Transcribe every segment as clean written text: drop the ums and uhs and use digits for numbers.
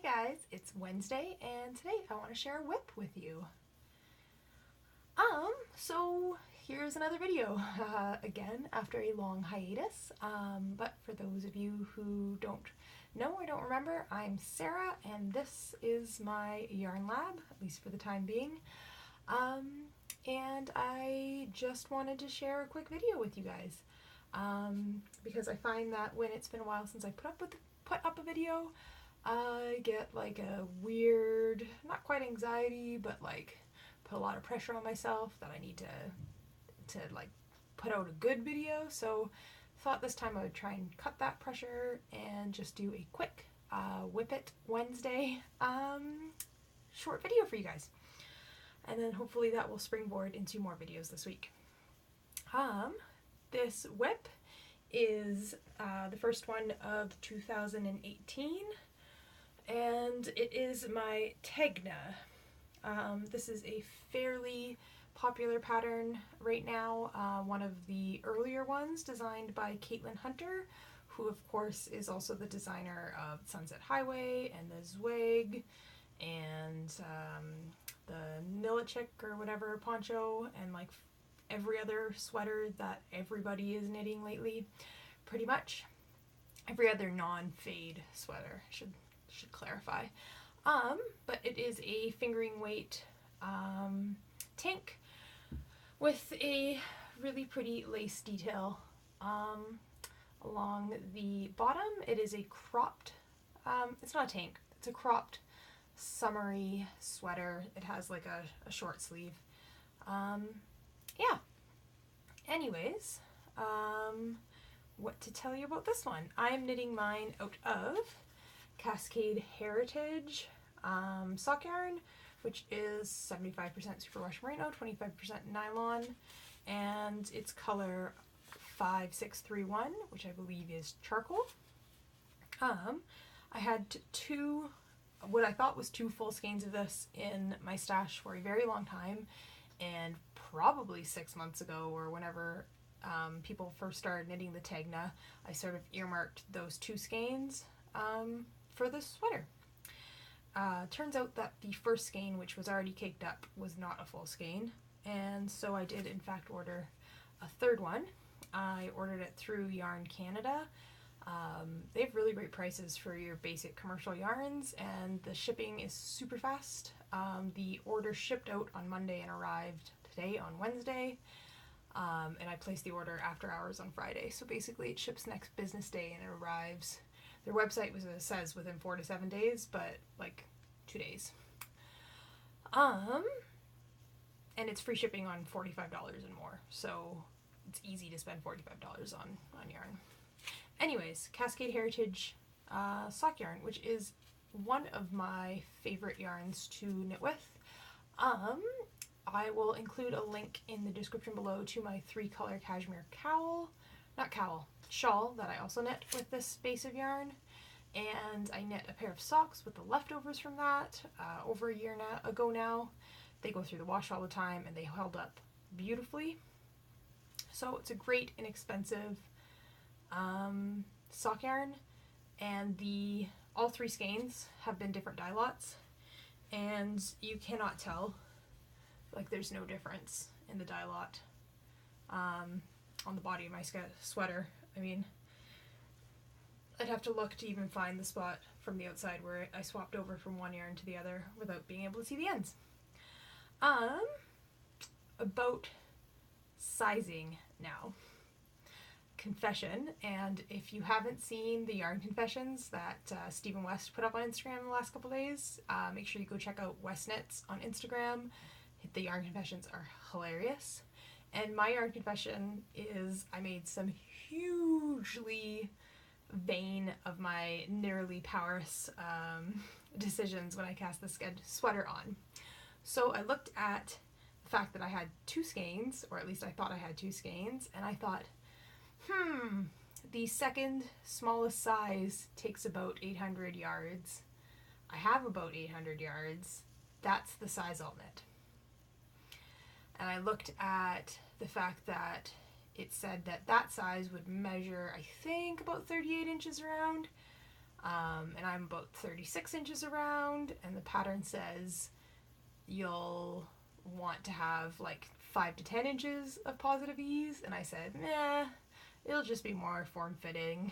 Hey guys, it's Wednesday and today I want to share a WIP with you. So here's another video, again after a long hiatus, but for those of you who don't know or don't remember, I'm Sarah and this is my yarn lab, at least for the time being, and I just wanted to share a quick video with you guys, because I find that when it's been a while since I put up a video, I get like a weird, not quite anxiety, but like put a lot of pressure on myself that I need to like put out a good video. So thought this time I would try and cut that pressure and just do a quick WIP It Wednesday short video for you guys. And then hopefully that will springboard into more videos this week. This WIP is the first one of 2018. And it is my Tegna. This is a fairly popular pattern right now, one of the earlier ones designed by Caitlin Hunter, who of course is also the designer of Sunset Highway and the Zwig and the Nilichik or whatever poncho and like every other sweater that everybody is knitting lately, pretty much. Every other non-fade sweater, should clarify. But it is a fingering weight tank with a really pretty lace detail along the bottom. It is a cropped, it's not a tank, it's a cropped summery sweater. It has like a short sleeve. Yeah. Anyways, what to tell you about this one? I'm knitting mine out of Cascade Heritage sock yarn, which is 75% superwash merino, 25% nylon, and it's color 5631, which I believe is charcoal. I had what I thought was two full skeins of this in my stash for a very long time, and probably 6 months ago or whenever people first started knitting the Tegna, I sort of earmarked those two skeins for this sweater. Turns out that the first skein, which was already caked up, was not a full skein, and so I did in fact order a third one. I ordered it through Yarn Canada. They have really great prices for your basic commercial yarns, and the shipping is super fast. The order shipped out on Monday and arrived today on Wednesday, and I placed the order after hours on Friday, so basically it ships next business day and it arrives. Their website says within 4 to 7 days, but like 2 days. And it's free shipping on $45 and more, so it's easy to spend $45 on yarn. Anyways, Cascade Heritage sock yarn, which is one of my favorite yarns to knit with. I will include a link in the description below to my 3-color cashmere shawl that I also knit with this base of yarn, and I knit a pair of socks with the leftovers from that over a year ago now. They go through the wash all the time and they held up beautifully. So it's a great inexpensive sock yarn, and all 3 skeins have been different dye lots, and you cannot tell, like there's no difference in the dye lot on the body of my sweater. I mean, I'd have to look to even find the spot from the outside where I swapped over from one yarn to the other without being able to see the ends. About sizing now. Confession, and if you haven't seen the yarn confessions that Stephen West put up on Instagram in the last couple days, make sure you go check out West Knits on Instagram. The yarn confessions are hilarious. And my yarn confession is I made some hugely vain of my nearly powerless decisions when I cast this sweater on. So I looked at the fact that I had 2 skeins, or at least I thought I had 2 skeins, and I thought, the second smallest size takes about 800 yards. I have about 800 yards. That's the size I'll knit. And I looked at the fact that it said that size would measure, I think, about 38 inches around. And I'm about 36 inches around, and the pattern says you'll want to have like 5 to 10 inches of positive ease, and I said, nah, it'll just be more form-fitting.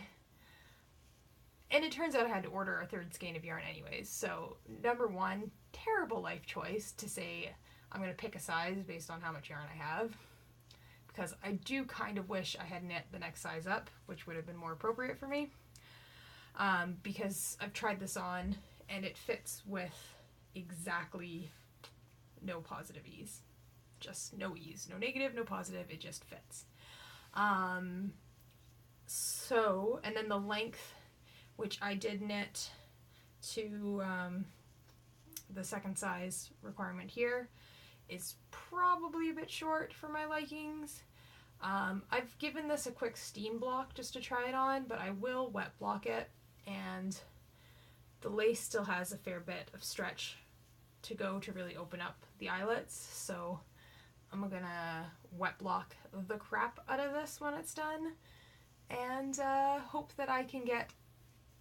And it turns out I had to order a third skein of yarn anyways, so number one, terrible life choice to say I'm going to pick a size based on how much yarn I have, because I do kind of wish I had knit the next size up, which would have been more appropriate for me, because I've tried this on and it fits with exactly no positive ease. Just no ease. No negative, no positive, it just fits. So, and then the length, which I did knit to the second size requirement here, is probably a bit short for my likings. I've given this a quick steam block just to try it on, but I will wet block it, and the lace still has a fair bit of stretch to go to really open up the eyelets, so I'm gonna wet block the crap out of this when it's done, and hope that I can get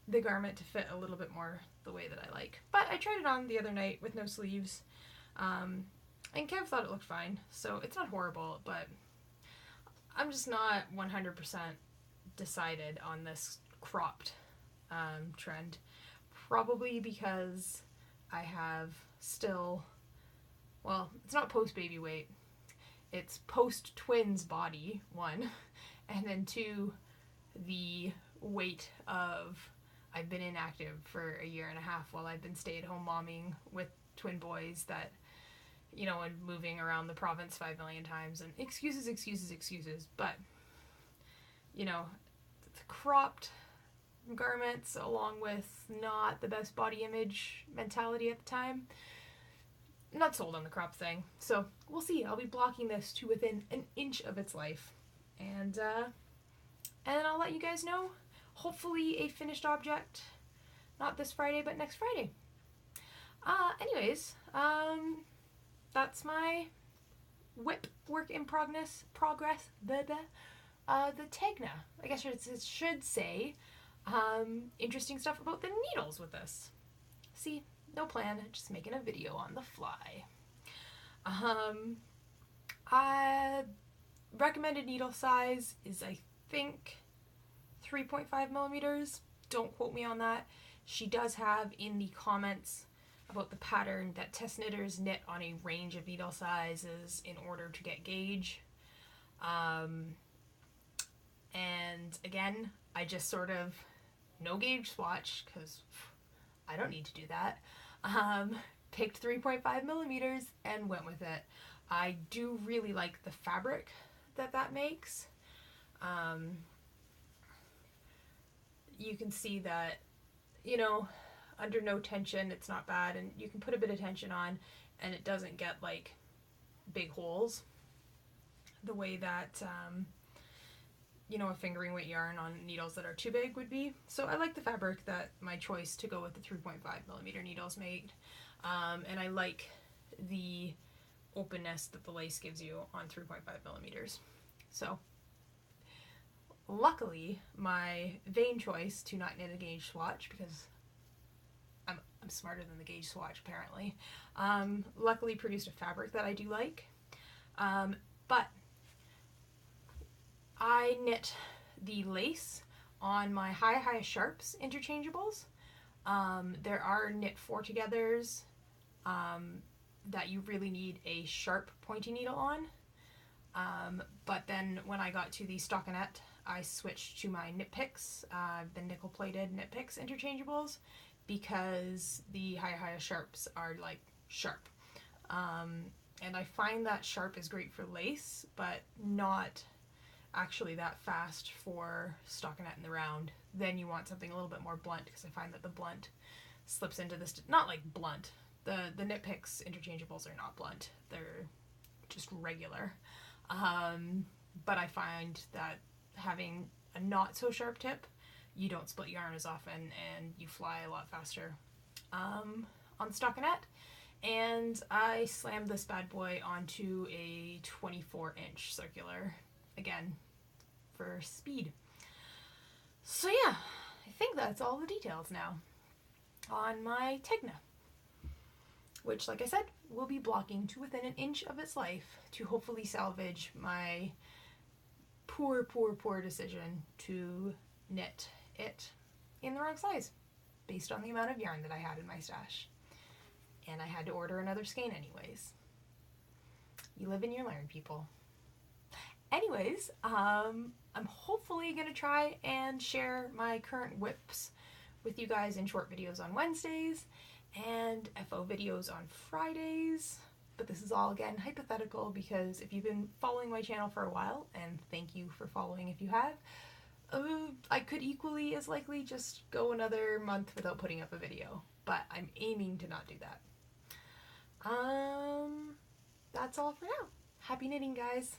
the garment to fit a little bit more the way that I like. But I tried it on the other night with no sleeves, and Kev thought it looked fine, so it's not horrible, but I'm just not 100% decided on this cropped trend. Probably because I have still, well, it's not post-baby weight, it's post-twins body, one, and then two, the weight of I've been inactive for a year and a half while I've been stay-at-home momming with twin boys that, you know, and moving around the province 5 million times, and excuses, but, you know, the cropped garments along with not the best body image mentality at the time, not sold on the crop thing. So we'll see. I'll be blocking this to within an inch of its life, and I'll let you guys know, hopefully a finished object, not this Friday but next Friday. Anyways, that's my WIP work in progress, the Tegna. I guess it should say interesting stuff about the needles with this. See, no plan, just making a video on the fly. Recommended needle size is, I think, 3.5 millimeters. Don't quote me on that. She does have in the comments about the pattern that test knitters knit on a range of needle sizes in order to get gauge. And again, I just sort of no gauge swatch because I don't need to do that. Picked 3.5 millimeters and went with it. I do really like the fabric that makes. You can see that, you know, under no tension it's not bad, and you can put a bit of tension on and it doesn't get like big holes the way that you know, a fingering weight yarn on needles that are too big would be. So I like the fabric that my choice to go with the 3.5 millimeter needles made, and I like the openness that the lace gives you on 3.5 millimeters. So luckily my vain choice to not knit a gauge swatch, because I'm smarter than the gauge swatch apparently, luckily produced a fabric that I do like. But I knit the lace on my High Sharps interchangeables. There are knit 4-togethers that you really need a sharp pointy needle on. But then when I got to the stockinette, I switched to my knit picks, the nickel plated knit picks interchangeables, because the High Sharps are like sharp. And I find that sharp is great for lace, but not actually that fast for stockinette in the round. Then you want something a little bit more blunt, because I find that the blunt slips into this, not like blunt. The knit picks interchangeables are not blunt. They're just regular. But I find that having a not so sharp tip, you don't split yarn as often and you fly a lot faster on the stockinette. And I slammed this bad boy onto a 24-inch circular, again, for speed. So yeah, I think that's all the details now on my Tegna, which, like I said, will be blocking to within an inch of its life to hopefully salvage my poor decision to knit it in the wrong size based on the amount of yarn that I had in my stash. And I had to order another skein anyways. You live and you learn, people. Anyways, I'm hopefully going to try and share my current WIPs with you guys in short videos on Wednesdays and FO videos on Fridays. But this is all, again, hypothetical, because if you've been following my channel for a while, and thank you for following if you have, I could equally as likely just go another month without putting up a video. But I'm aiming to not do that. That's all for now. Happy knitting, guys.